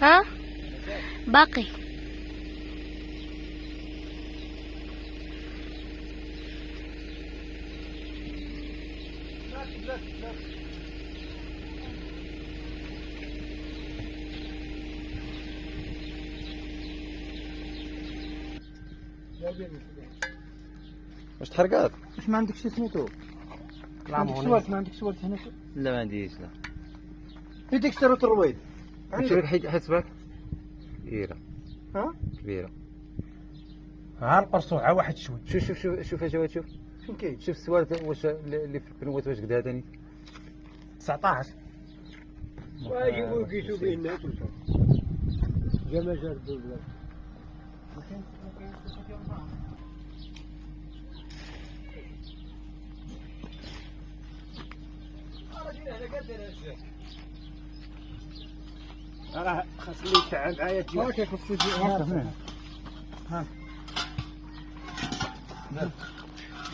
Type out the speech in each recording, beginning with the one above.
ها باقي. واش تحرقات؟ واش ما عندكش سميتو؟ ما عندكش سوالت، ما عندكش سوالت هنا؟ لا ما عنديش لا. في ديك سيرة الرويد قلت لك حسبك كبيرة. ها؟ كبيرة. ها القرصوع ها واحد شوي. شوف اجا شوف. فين كاين؟ شوف السوالف واش اللي في البنوات واش قدا ثاني. 19. واجبوا يقيسوا بيننا جا ما جربوا البلاد. راه خاص لي يتعب معايا ها كيف السجل ها.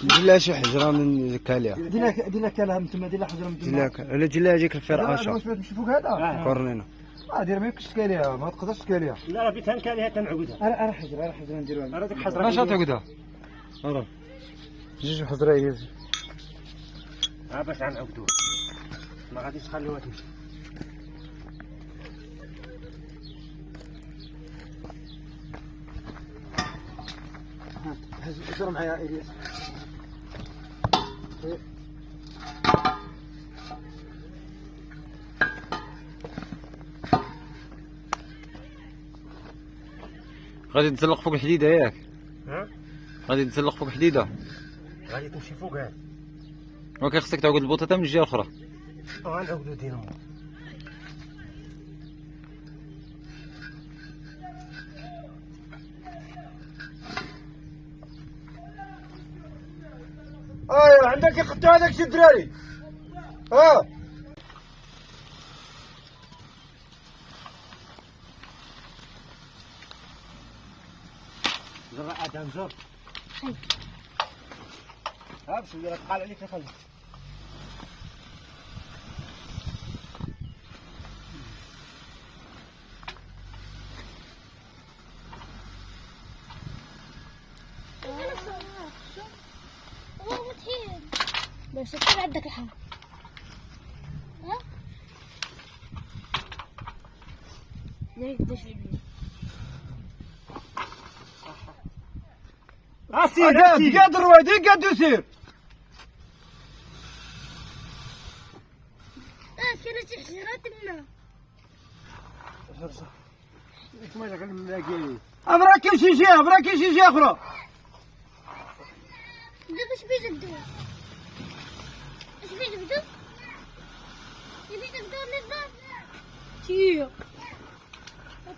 ندير لها شي حجره من كاليا. دير لها كلها من تما، دير لها حجره من تما. لا جي لها هذيك الفرقاشه واش تمشي فوق هذا؟ قرنينا. دير ما يمكنش تكاليها، ما تقدرش تكاليها. لا راه بيتها نكاليها تنعقدها. راه حجره نديروها. راه ديك حجره باش تعقدها. راه جوج حجره باش غنعقدوها ما غاديش نخليوها تمشي. هزر معايا الياس. غادي تزلق فوق الحديده ياك؟ ها؟ غادي تزلق فوق الحديده. غادي تمشي فوقها. ولكن خصك تعقد البوطه من الجهه الاخرى. غنعقدو دينهم. عندك يقطعوا هذاك الشي الدراري. زرع ادم زر. باش ندير تقال عليك خلي. بس كيف عندك الحال؟ ها؟ ليه قديش اليمين؟ قاد الرويدي قاد يسير. كانت شي حجرات منا. برا كاين شي جهه، برا كاين شي جهه اخرى. دابا اش بيجبدوا؟ اش بيجبدوا؟ يبيجبدوا النظام. تيو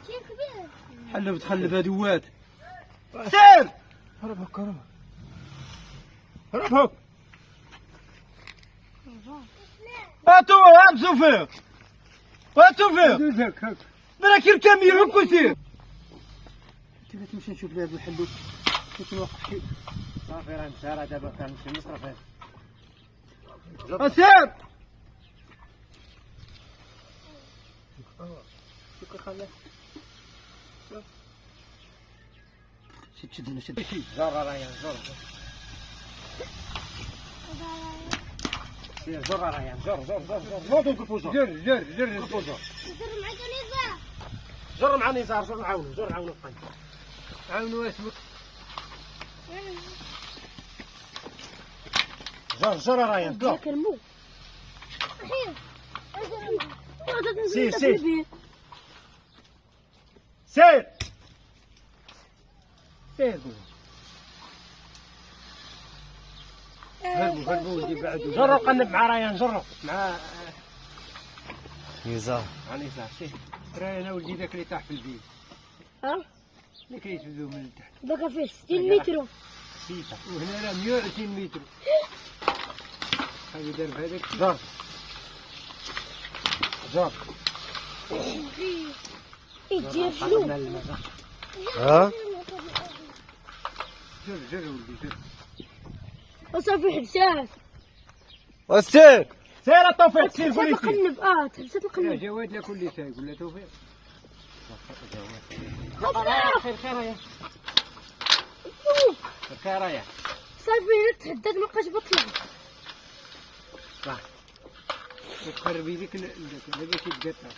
كبير. حلب تخلب هادوات. سير. هرب هك هرب. هرب هك. هاتو هبسوا فيه. هاتو فيه. براك يركب يعك وسير. كيف تمشي نشوف لهاد الحلوت كيف نوقف كيف. صافي راه مشى راه دابا كنمشي نصرف. سير. شد هنا شد. زر راه زر. سير زر راه زر. نوضوا نقفوا زر. جر. نقفوا زر. زر معاك نزار. زر مع نزار، زر نعاونوا الطين. عاونوا اسمك. زر راه ذاك المو. سير. سير. هربوا ولدي بعدوا. جروا قلب مع ريان، جروا مع نزار. نزار. شي راه انا ولدي ذاك اللي طاح في البيت. ها؟ اللي كيتبداو من تحت. باقا فيه 60 متر. سيتا. وهنا راه 120 متر. هذا دار بهذاك. جر. يجي شنو؟ ها؟ جر ولدي جر. وصافي حبسات. وسير. سير توفيق سير تحسب قولي سير. القنب تحسب يا القنب جواد لا كل شيء يقول له توفيق. خير خير يا خير يا صافي تحدد ما بقاش بطلع صح. تقربي ليك لقيتي تقطع.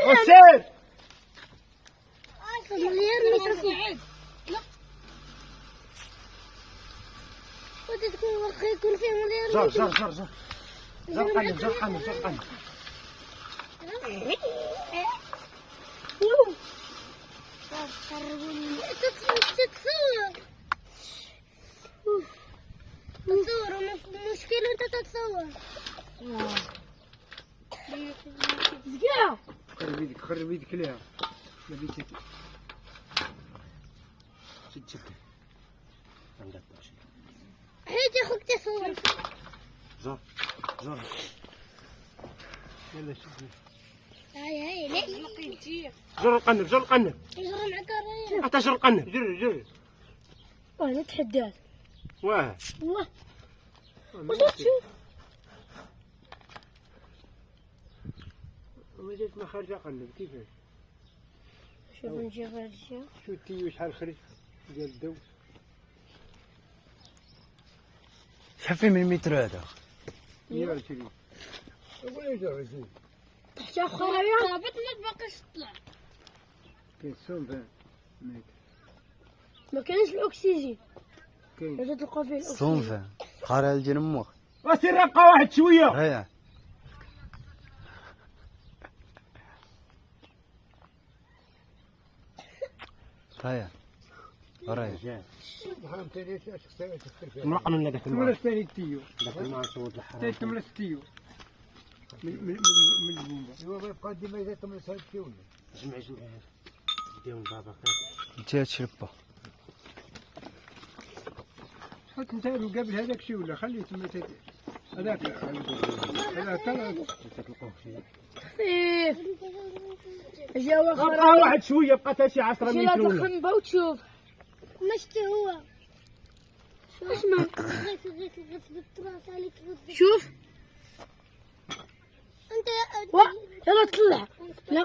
وسير مليار ميكروفون لا ودي تكون واخا يكون فيه مليار جر جر جر جر جر قنب جر قنب جر قنب. تصور مشكلة انت تتصور زكاة خرب يدك ليها ما بيتك شد شد حيت يا خوك تصور جر جر يلا شد هاي ليش جر القنب جر القنب يجرى معك الرايه حتى جر القنب جر جر وانا تحداك واه والله واش تشوف ما جات ما خارجه قنب كيفاش شوف نجي خارجة شو تي شحال خرج ديال الدو. شحال فيه من متر هذا؟ 120 تحت خويا هابط ما تبقاش تطلع كاين السوم ميت ما كاينش الاكسجين كاين واش تلقى فيه الاكسجين صنفه قارع الجنموخ وسير ابقى واحد شويه. هيا هيا ورايا مرقنا لنا ذاك الماء ثاني تيو ذاك الماء صوت الحرام تملس تيو من البومبا ايوا بقى ديما اذا تملس هاد التيو جمع ديال بابا جات شربه حط انت قبل هذاك شي ولا خليه تما هذاك هذا ترى خفيف جا بقى واحد شويه بقى حتى شي 10 شي متر ولا تخنبه وتشوف مشتي هو اسمع شوف انت يلا طلع لا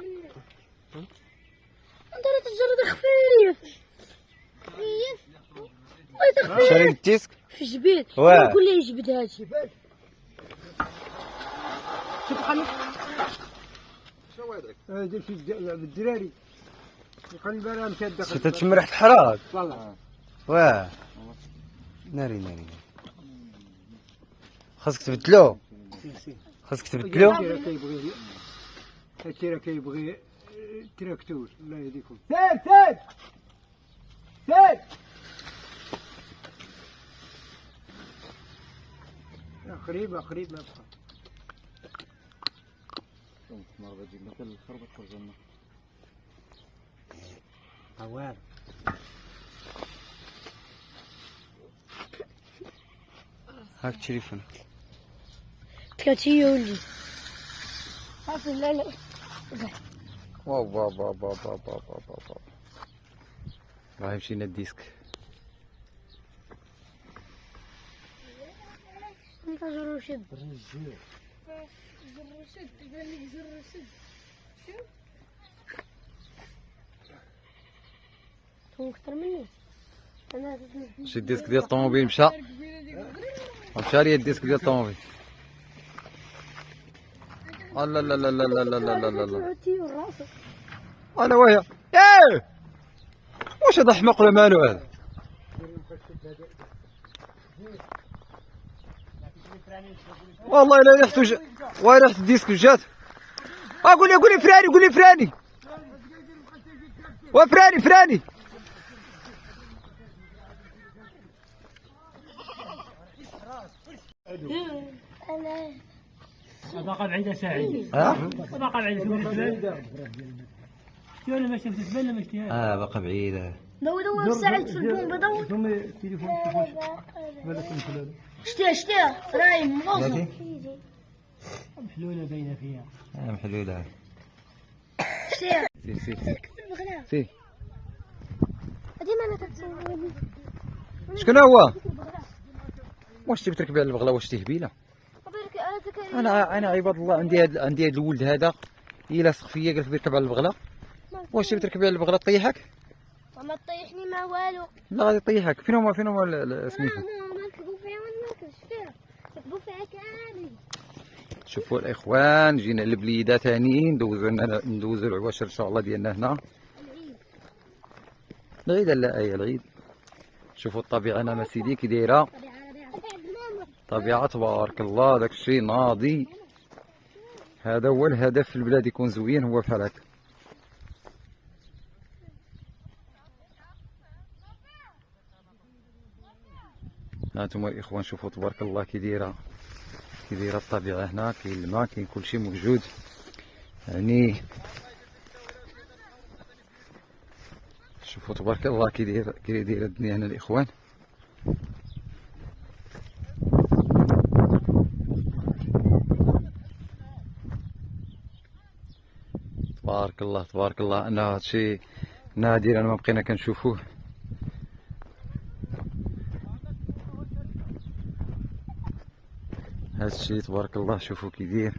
انت لا تجرد خفيف خفيف شريت الديسك في جبيل واه. قول لي يجبد هادي هذا شي بالدراري القلب راه مشى داخل شتا تشم ريحه الحراق والله واه ناري ناري خاصك تبدلو خاصك تبدلو هادشي راه كيبغي هادشي راه كيبغي تراكتور الله يهديكم. سير سير سير قريبة قريبة بقى. عوار هاك تشريفنا تكاتي يولي صافي لا لا واو واو واو واو واو واو واو واو راه مشينا الديسك انت جرو شد هو اكثر مني انا شي الديسك ديال الطوموبيل مشى ليا الديسك ديال الطوموبيل لا لا لا لا لا لا لا لا لا لا انا ويا ايه واش هذا حماق ولا مالو هذا والله الا ريحته ريحه الديسك جات قول لي فراني قول لي فراني وفراني فراني باقا بعيدة ساعد ها باقا بعيدة شو انا ماشي تتبنى ماشي هذا باقا بعيده دور ساعد في البومبا دور ثم التليفون مالكم فلان شتي رايم موزن محلولة باينة فيها محلوله شتي سي سي هذه ما انا تتصور شكون هو واش تبي تركبي على البغله؟ واش تهبيله؟ برك هذاك انا عباد الله عندي هاد الولد هذا يلاصق فيا قال لك بيركب على البغله. واش تبي تركبي على البغله طيحك؟ ما تطيحني ما والو. لا غادي طيحك. فين هما سميتو؟ ما نركبوا فيها ما نركبش فيها، نركبوا فيها كامل. شوفوا الاخوان، جينا لبليده ثاني ندوزو العواشر ان شاء الله ديالنا هنا. العيد لا اي العيد. شوفوا الطبيعه انا سيدي كي دايره، طبيعه تبارك الله، داك الشيء ناضي. هذا هو الهدف في البلاد، يكون زوين هو بحال هكا. هانتوما الاخوان شوفوا تبارك الله كي دايره الطبيعه هنا، كاين الماء كاين كلشي موجود يعني. شوفوا تبارك الله كي دايره الدنيا هنا الاخوان. تبارك الله تبارك الله. انا هادشي نادر انا ما بقينا كنشوفوه. هادشي تبارك الله شوفوا كي داير.